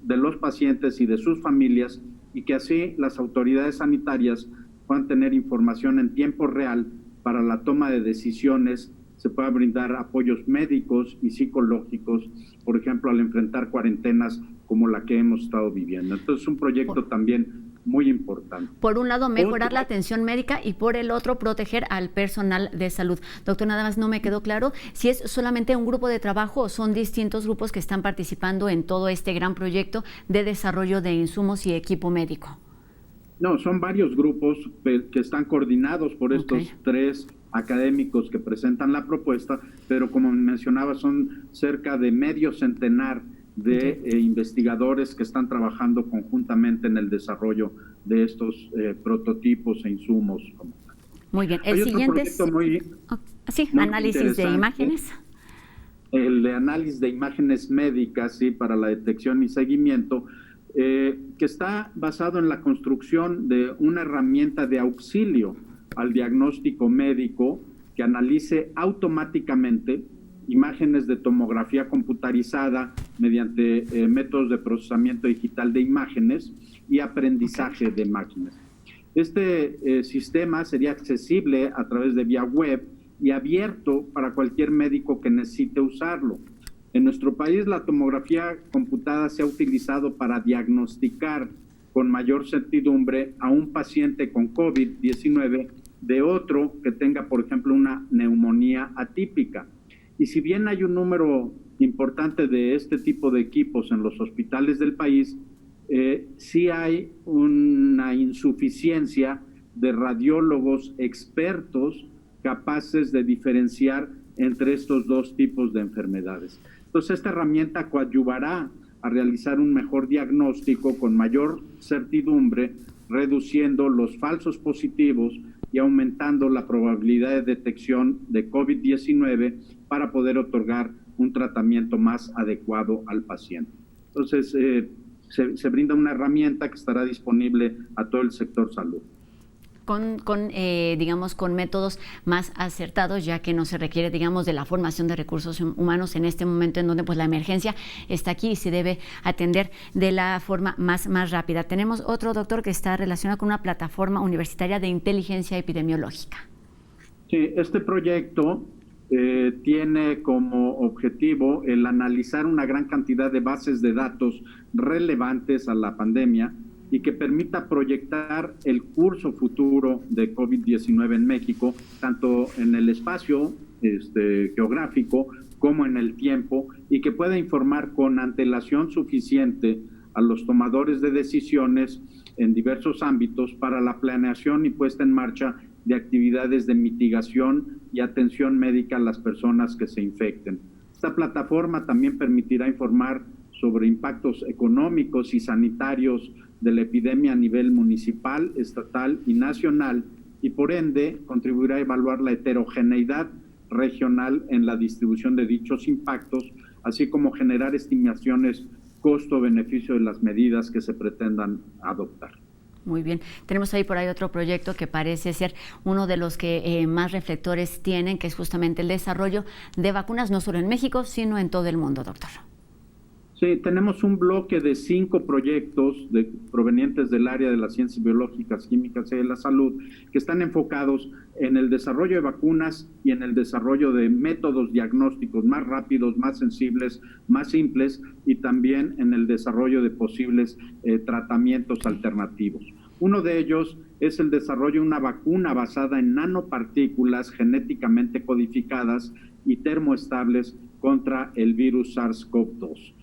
de los pacientes y de sus familias, y que así las autoridades sanitarias puedan tener información en tiempo real para la toma de decisiones, se pueda brindar apoyos médicos y psicológicos, por ejemplo, al enfrentar cuarentenas como la que hemos estado viviendo. Entonces, es un proyecto también muy importante. Por un lado, mejorar la atención médica y por el otro, proteger al personal de salud. Doctor, nada más no me quedó claro si es solamente un grupo de trabajo o son distintos grupos que están participando en todo este gran proyecto de desarrollo de insumos y equipo médico. No, son varios grupos que están coordinados por estos tres académicos que presentan la propuesta, pero como mencionaba, son cerca de medio centenar de investigadores que están trabajando conjuntamente en el desarrollo de estos prototipos e insumos. Muy bien. El siguiente es análisis de imágenes. El de análisis de imágenes médicas, sí, para la detección y seguimiento, que está basado en la construcción de una herramienta de auxilio al diagnóstico médico que analice automáticamente imágenes de tomografía computarizada mediante métodos de procesamiento digital de imágenes y aprendizaje de máquinas. Este sistema sería accesible a través de vía web y abierto para cualquier médico que necesite usarlo. En nuestro país, la tomografía computada se ha utilizado para diagnosticar con mayor certidumbre a un paciente con COVID-19 de otro que tenga, por ejemplo, una neumonía atípica. Y si bien hay un número importante de este tipo de equipos en los hospitales del país, sí hay una insuficiencia de radiólogos expertos capaces de diferenciar entre estos dos tipos de enfermedades. Entonces, esta herramienta coadyuvará a realizar un mejor diagnóstico con mayor certidumbre, reduciendo los falsos positivos y aumentando la probabilidad de detección de COVID-19 para poder otorgar un tratamiento más adecuado al paciente. Entonces, se brinda una herramienta que estará disponible a todo el sector salud. Digamos, con métodos más acertados, ya que no se requiere, digamos, de la formación de recursos humanos en este momento en donde pues la emergencia está aquí y se debe atender de la forma más rápida. Tenemos otro doctor que está relacionado con una plataforma universitaria de inteligencia epidemiológica. Sí, este proyecto tiene como objetivo el analizar una gran cantidad de bases de datos relevantes a la pandemia y que permita proyectar el curso futuro de COVID-19 en México, tanto en el espacio geográfico como en el tiempo, y que pueda informar con antelación suficiente a los tomadores de decisiones en diversos ámbitos para la planeación y puesta en marcha de actividades de mitigación y atención médica a las personas que se infecten. Esta plataforma también permitirá informar sobre impactos económicos y sanitarios de la epidemia a nivel municipal, estatal y nacional, y por ende contribuirá a evaluar la heterogeneidad regional en la distribución de dichos impactos, así como generar estimaciones costo-beneficio de las medidas que se pretendan adoptar. Muy bien. Tenemos ahí por ahí otro proyecto que parece ser uno de los que más reflectores tienen, que es justamente el desarrollo de vacunas, no solo en México, sino en todo el mundo, doctor. Sí, tenemos un bloque de 5 proyectos provenientes del área de las ciencias biológicas, químicas y de la salud, que están enfocados en el desarrollo de vacunas y en el desarrollo de métodos diagnósticos más rápidos, más sensibles, más simples, y también en el desarrollo de posibles tratamientos alternativos. Uno de ellos es el desarrollo de una vacuna basada en nanopartículas genéticamente codificadas y termoestables contra el virus SARS-CoV-2.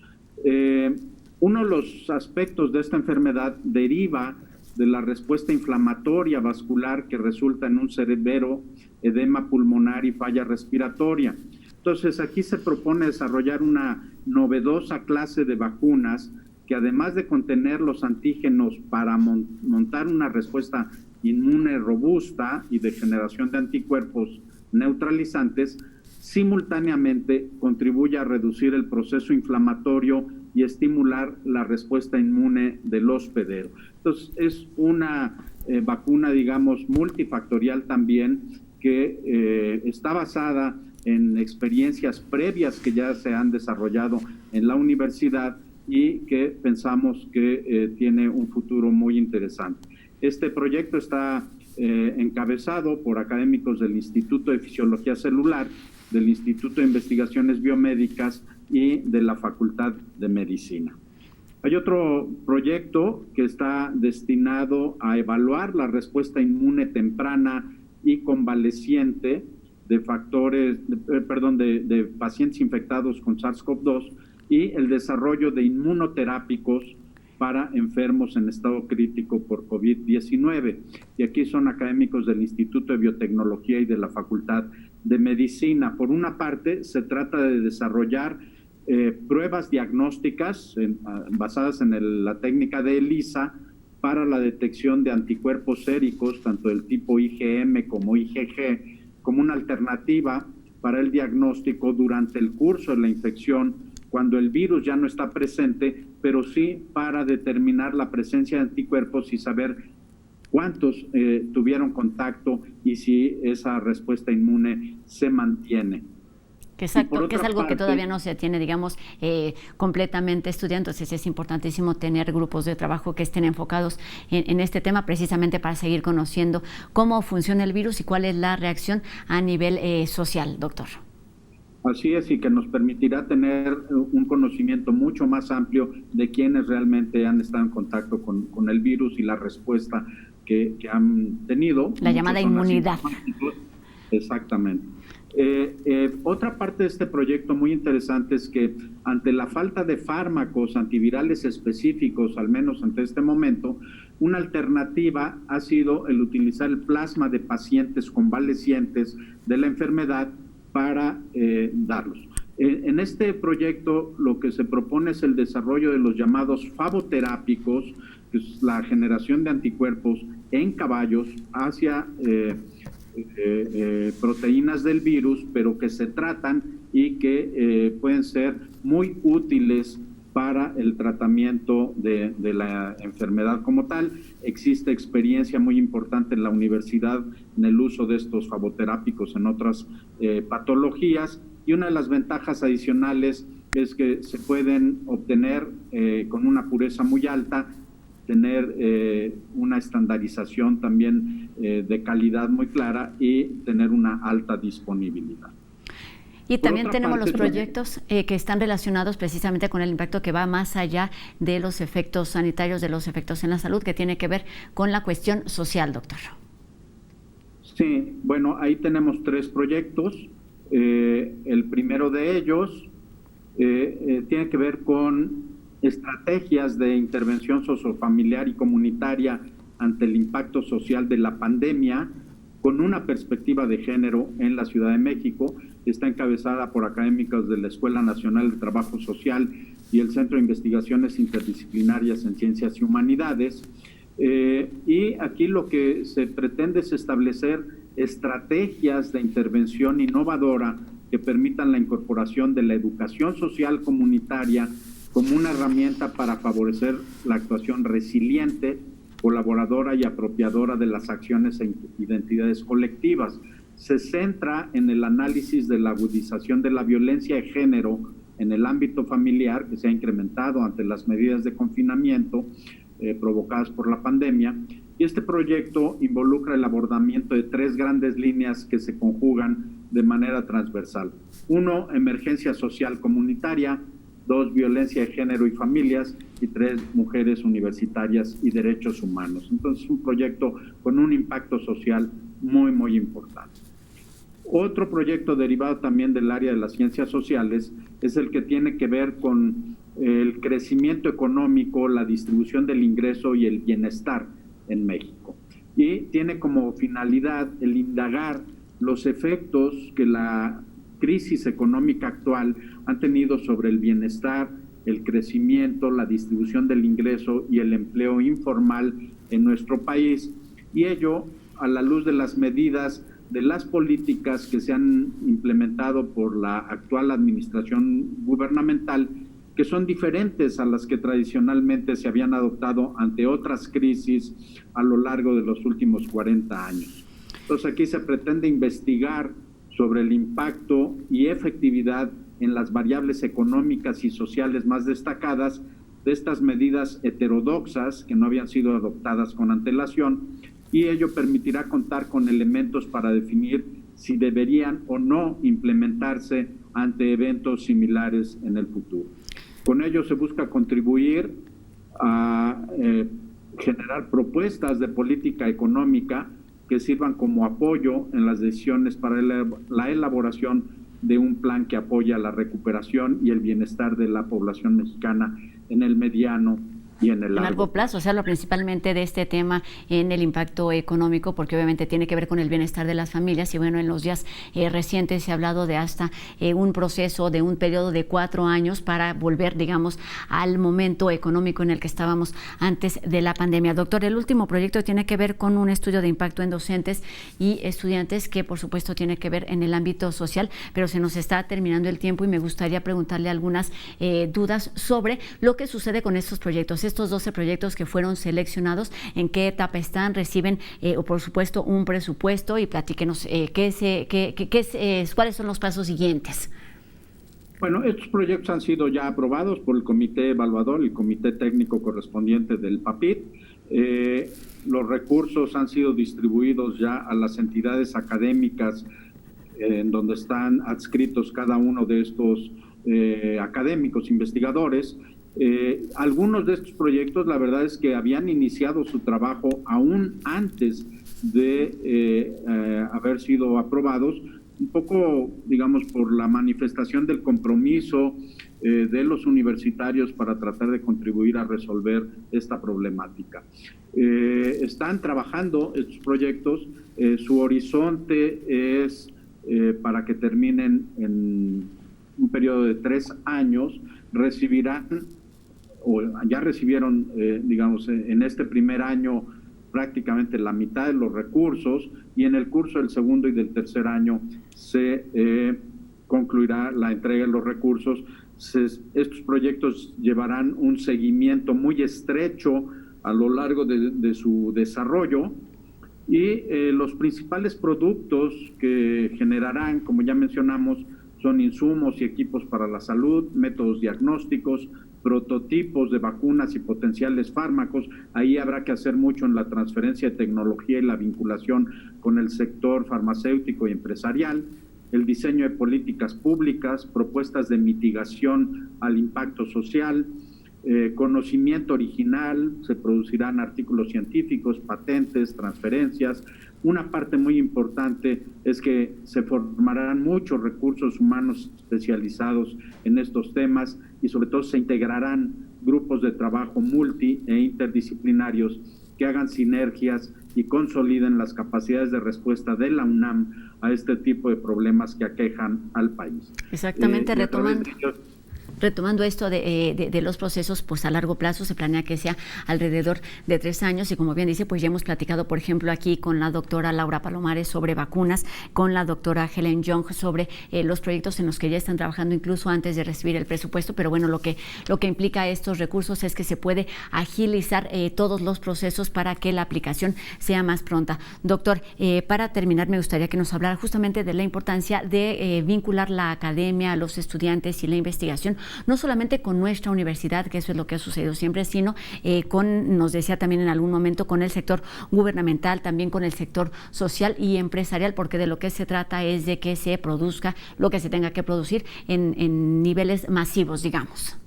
Uno de los aspectos de esta enfermedad deriva de la respuesta inflamatoria vascular que resulta en un severo edema pulmonar y falla respiratoria. Entonces, aquí se propone desarrollar una novedosa clase de vacunas que, además de contener los antígenos para montar una respuesta inmune robusta y de generación de anticuerpos neutralizantes, simultáneamente contribuye a reducir el proceso inflamatorio y estimular la respuesta inmune del hospedero. Entonces, es una vacuna, digamos, multifactorial también, que está basada en experiencias previas que ya se han desarrollado en la universidad y que pensamos que tiene un futuro muy interesante. Este proyecto está encabezado por académicos del Instituto de Fisiología Celular, del Instituto de Investigaciones Biomédicas y de la Facultad de Medicina. Hay otro proyecto que está destinado a evaluar la respuesta inmune temprana y convaleciente de pacientes infectados con SARS-CoV-2 y el desarrollo de inmunoterápicos para enfermos en estado crítico por COVID-19. Y aquí son académicos del Instituto de Biotecnología y de la Facultad de Medicina. Por una parte, se trata de desarrollar pruebas diagnósticas basadas en la técnica de ELISA para la detección de anticuerpos séricos, tanto del tipo IgM como IgG, como una alternativa para el diagnóstico durante el curso de la infección, cuando el virus ya no está presente, pero sí para determinar la presencia de anticuerpos y saber cuántos tuvieron contacto y si esa respuesta inmune se mantiene. Exacto, que es algo que todavía no se tiene, digamos, completamente estudiado. Entonces es importantísimo tener grupos de trabajo que estén enfocados en este tema, precisamente para seguir conociendo cómo funciona el virus y cuál es la reacción a nivel social, doctor. Así es, y que nos permitirá tener un conocimiento mucho más amplio de quienes realmente han estado en contacto con el virus y la respuesta que han tenido. La llamada inmunidad. Exactamente. Otra parte de este proyecto muy interesante es que ante la falta de fármacos antivirales específicos, al menos ante este momento, una alternativa ha sido el utilizar el plasma de pacientes convalecientes de la enfermedad para darlos. En este proyecto lo que se propone es el desarrollo de los llamados favoterápicos, que es la generación de anticuerpos en caballos hacia proteínas del virus, pero que se tratan y que pueden ser muy útiles para el tratamiento de la enfermedad como tal. Existe experiencia muy importante en la universidad en el uso de estos favoterápicos en otras patologías, y una de las ventajas adicionales es que se pueden obtener con una pureza muy alta, tener una estandarización también de calidad muy clara y tener una alta disponibilidad. Y también tenemos los proyectos que están relacionados precisamente con el impacto que va más allá de los efectos sanitarios, de los efectos en la salud, que tiene que ver con la cuestión social, doctor. Sí, bueno, ahí tenemos 3 proyectos. El primero de ellos tiene que ver con estrategias de intervención sociofamiliar y comunitaria ante el impacto social de la pandemia, con una perspectiva de género en la Ciudad de México. Está encabezada por académicos de la Escuela Nacional de Trabajo Social y el Centro de Investigaciones Interdisciplinarias en Ciencias y Humanidades. Y aquí lo que se pretende es establecer estrategias de intervención innovadora que permitan la incorporación de la educación social comunitaria como una herramienta para favorecer la actuación resiliente, colaboradora y apropiadora de las acciones e identidades colectivas. Se centra en el análisis de la agudización de la violencia de género en el ámbito familiar, que se ha incrementado ante las medidas de confinamiento provocadas por la pandemia, y este proyecto involucra el abordamiento de 3 grandes líneas que se conjugan de manera transversal. 1, emergencia social comunitaria; 2, violencia de género y familias; y 3, mujeres universitarias y derechos humanos. Entonces, un proyecto con un impacto social muy, muy importante. Otro proyecto derivado también del área de las ciencias sociales es el que tiene que ver con el crecimiento económico, la distribución del ingreso y el bienestar en México. Y tiene como finalidad el indagar los efectos que la crisis económica actual han tenido sobre el bienestar, el crecimiento, la distribución del ingreso y el empleo informal en nuestro país, y ello a la luz de las medidas de las políticas que se han implementado por la actual administración gubernamental, que son diferentes a las que tradicionalmente se habían adoptado ante otras crisis a lo largo de los últimos 40 años. Entonces aquí se pretende investigar sobre el impacto y efectividad en las variables económicas y sociales más destacadas de estas medidas heterodoxas que no habían sido adoptadas con antelación, y ello permitirá contar con elementos para definir si deberían o no implementarse ante eventos similares en el futuro. Con ello se busca contribuir a generar propuestas de política económica que sirvan como apoyo en las decisiones para la elaboración de un plan que apoya la recuperación y el bienestar de la población mexicana en el mediano y en el largo plazo. Se habla principalmente de este tema en el impacto económico, porque obviamente tiene que ver con el bienestar de las familias, y bueno, en los días recientes se ha hablado de hasta un proceso de un periodo de 4 años para volver, digamos, al momento económico en el que estábamos antes de la pandemia. Doctor, el último proyecto tiene que ver con un estudio de impacto en docentes y estudiantes que por supuesto tiene que ver en el ámbito social, pero se nos está terminando el tiempo y me gustaría preguntarle algunas dudas sobre lo que sucede con estos proyectos. Estos 12 proyectos que fueron seleccionados, ¿en qué etapa están? ¿Reciben, por supuesto, un presupuesto? Y platíquenos cuáles son los pasos siguientes. Bueno, estos proyectos han sido ya aprobados por el comité evaluador, el comité técnico correspondiente del PAPIT. Los recursos han sido distribuidos ya a las entidades académicas en donde están adscritos cada uno de estos académicos, investigadores. Algunos de estos proyectos, la verdad es que habían iniciado su trabajo aún antes de haber sido aprobados, un poco, digamos, por la manifestación del compromiso de los universitarios para tratar de contribuir a resolver esta problemática. Están trabajando estos proyectos, su horizonte es para que terminen en un periodo de 3 años, recibirán o ya recibieron, digamos, en este primer año prácticamente la mitad de los recursos, y en el curso del segundo y del tercer año se concluirá la entrega de los recursos. Estos proyectos llevarán un seguimiento muy estrecho a lo largo de su desarrollo, y los principales productos que generarán, como ya mencionamos, son insumos y equipos para la salud, métodos diagnósticos, prototipos de vacunas y potenciales fármacos. Ahí habrá que hacer mucho en la transferencia de tecnología y la vinculación con el sector farmacéutico y empresarial, el diseño de políticas públicas, propuestas de mitigación al impacto social, conocimiento original, se producirán artículos científicos, patentes, transferencias. Una parte muy importante es que se formarán muchos recursos humanos especializados en estos temas, y sobre todo se integrarán grupos de trabajo multi e interdisciplinarios que hagan sinergias y consoliden las capacidades de respuesta de la UNAM a este tipo de problemas que aquejan al país. Exactamente, retomando esto de los procesos, pues a largo plazo se planea que sea alrededor de 3 años, y como bien dice, pues ya hemos platicado, por ejemplo, aquí con la doctora Laura Palomares sobre vacunas, con la doctora Helen Young sobre los proyectos en los que ya están trabajando incluso antes de recibir el presupuesto, pero bueno, lo que implica estos recursos es que se puede agilizar todos los procesos para que la aplicación sea más pronta. Doctor, para terminar, me gustaría que nos hablara justamente de la importancia de vincular la academia, a los estudiantes y la investigación, no solamente con nuestra universidad, que eso es lo que ha sucedido siempre, sino nos decía también en algún momento, con el sector gubernamental, también con el sector social y empresarial, porque de lo que se trata es de que se produzca lo que se tenga que producir en niveles masivos, digamos.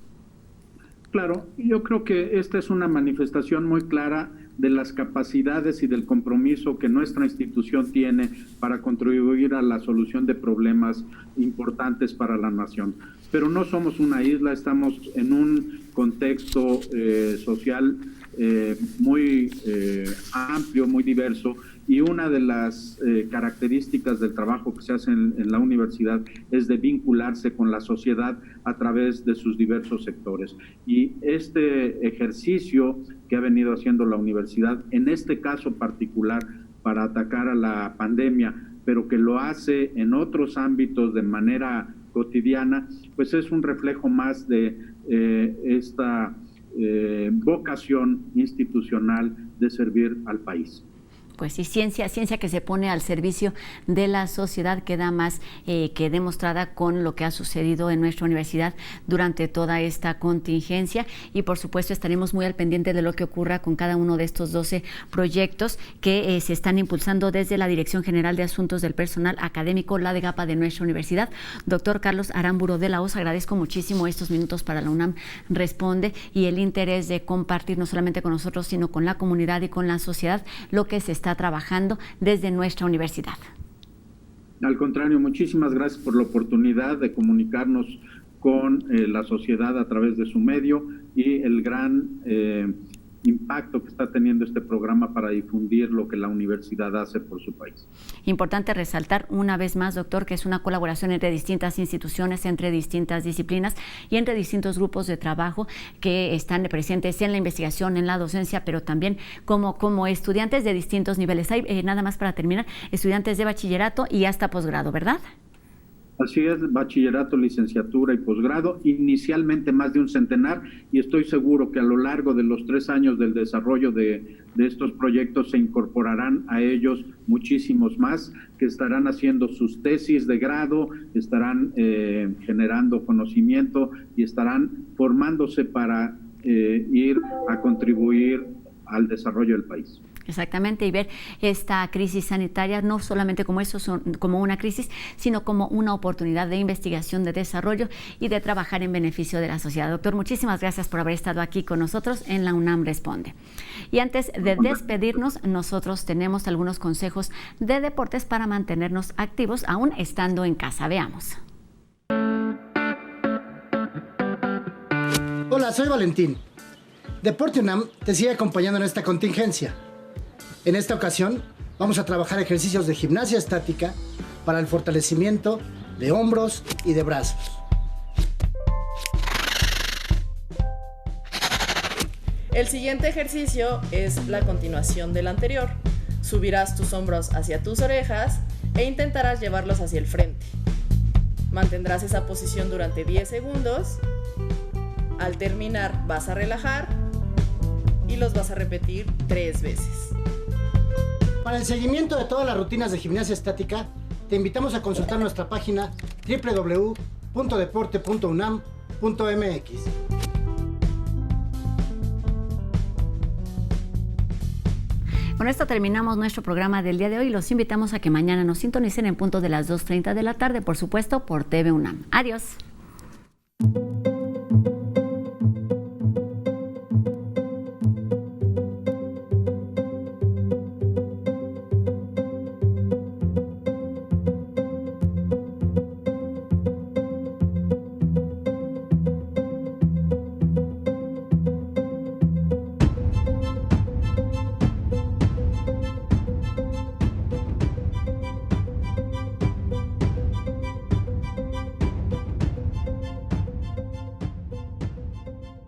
Claro, yo creo que esta es una manifestación muy clara de las capacidades y del compromiso que nuestra institución tiene para contribuir a la solución de problemas importantes para la nación. Pero no somos una isla, estamos en un contexto social muy amplio, muy diverso, y una de las características del trabajo que se hace en la universidad es de vincularse con la sociedad a través de sus diversos sectores. Y este ejercicio que ha venido haciendo la universidad, en este caso particular para atacar a la pandemia, pero que lo hace en otros ámbitos de manera cotidiana, pues es un reflejo más de esta vocación institucional de servir al país. Pues sí, ciencia que se pone al servicio de la sociedad, queda más que demostrada con lo que ha sucedido en nuestra universidad durante toda esta contingencia, y por supuesto estaremos muy al pendiente de lo que ocurra con cada uno de estos 12 proyectos que se están impulsando desde la Dirección General de Asuntos del Personal Académico, la DEGAPA de nuestra universidad. Doctor Carlos Aramburu de la Hoz, agradezco muchísimo estos minutos para la UNAM Responde y el interés de compartir no solamente con nosotros, sino con la comunidad y con la sociedad lo que se está trabajando desde nuestra universidad. Al contrario, muchísimas gracias por la oportunidad de comunicarnos con la sociedad a través de su medio y el gran impacto que está teniendo este programa para difundir lo que la universidad hace por su país. Importante resaltar una vez más, doctor, que es una colaboración entre distintas instituciones, entre distintas disciplinas y entre distintos grupos de trabajo que están presentes en la investigación, en la docencia, pero también como estudiantes de distintos niveles. Hay, nada más para terminar, estudiantes de bachillerato y hasta posgrado, ¿verdad? Así es, bachillerato, licenciatura y posgrado, inicialmente más de un centenar, y estoy seguro que a lo largo de los 3 años del desarrollo de estos proyectos se incorporarán a ellos muchísimos más que estarán haciendo sus tesis de grado, estarán generando conocimiento y estarán formándose para ir a contribuir al desarrollo del país. Exactamente, y ver esta crisis sanitaria no solamente como como una crisis, sino como una oportunidad de investigación, de desarrollo y de trabajar en beneficio de la sociedad. Doctor, muchísimas gracias por haber estado aquí con nosotros en la UNAM Responde. Y antes de despedirnos, nosotros tenemos algunos consejos de deportes para mantenernos activos aún estando en casa. Veamos. Hola, soy Valentín. Deporte UNAM te sigue acompañando en esta contingencia. En esta ocasión vamos a trabajar ejercicios de gimnasia estática para el fortalecimiento de hombros y de brazos. El siguiente ejercicio es la continuación del anterior. Subirás tus hombros hacia tus orejas e intentarás llevarlos hacia el frente. Mantendrás esa posición durante 10 segundos. Al terminar vas a relajar y los vas a repetir 3 veces. Para el seguimiento de todas las rutinas de gimnasia estática, te invitamos a consultar nuestra página www.deporte.unam.mx. Con esto terminamos nuestro programa del día de hoy. Los invitamos a que mañana nos sintonicen en punto de las 2:30 de la tarde, por supuesto, por TV UNAM. Adiós.